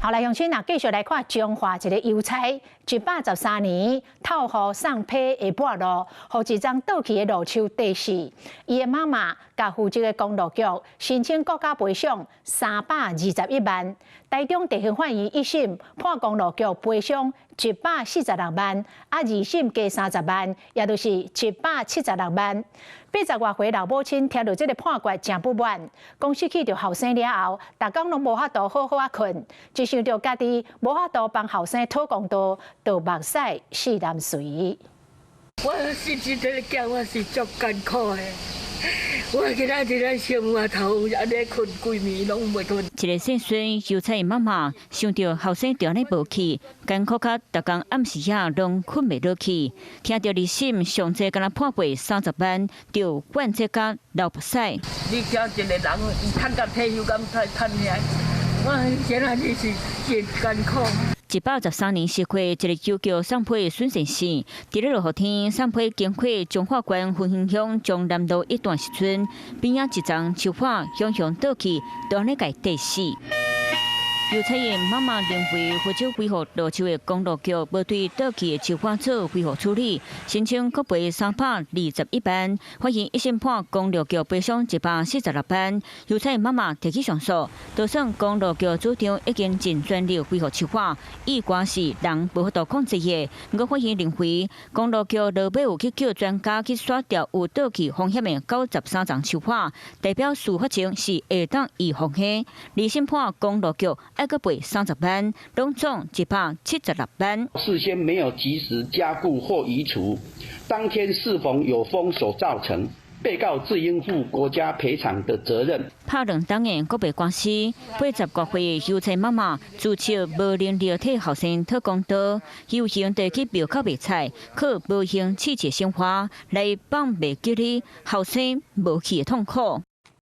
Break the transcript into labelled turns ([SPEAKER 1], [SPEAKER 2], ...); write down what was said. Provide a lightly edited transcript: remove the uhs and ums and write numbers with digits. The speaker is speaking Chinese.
[SPEAKER 1] 好来，乡亲啊，继续来看中华一个邮差，113年透予送批下半路，予一张倒去的路手地址。伊的妈妈甲负责的公路局申请国家赔偿321万，台中地方法院一审判公路局赔偿146万，二审加30万，也就是776万。80多岁老母亲听到这个判决真不满，讲失去着后生了后，逐工拢无法度好好啊困，只想着家己无法度帮后生讨公道，就目屎四淋水。
[SPEAKER 2] 我是一个囝，我是足艰苦的。我今仔日在生活头安尼困规暝拢袂困。
[SPEAKER 3] 一个细孙邮差的妈妈想到后生住安尼无去，艰苦甲逐工暗时夜拢困袂落去，听到二审上济敢若判赔30万，就怨这甲流目屎。
[SPEAKER 2] 你惊一个人，伊趁甲退休金趁遐，我今仔日是真艰苦。
[SPEAKER 3] 113年4月，一个邮局送批的孙先生，伫咧落雨天送批经过彰化县分兴乡中南路一段时阵，边仔一丛树花向倒去，就安尼甲地死。邮差的妈妈认为，负责维护路树的公路局无对倒去的树花做维护处理，申请国赔321万，法院一审判公路局赔偿146万。邮差的妈妈提起上诉，就算公路局主张已经尽全力维护树花，意外是人无法度控制的。不过法院认为，公路局落尾有去叫专家去刷掉有倒去风险的93丛树花，代表司法情是会当预防的。二审判公路局要搁赔30万，拢总176万。
[SPEAKER 4] 事先没有及时加固或移除，当天适逢有风所造成，被告自应负国家赔偿的责任。
[SPEAKER 3] 拍2档的国赔官司，80多岁的邮差妈妈自称无能力替后生讨公道，有形地去庙口卖菜，靠无形刺激生活来放袂记哩后生无去的痛苦。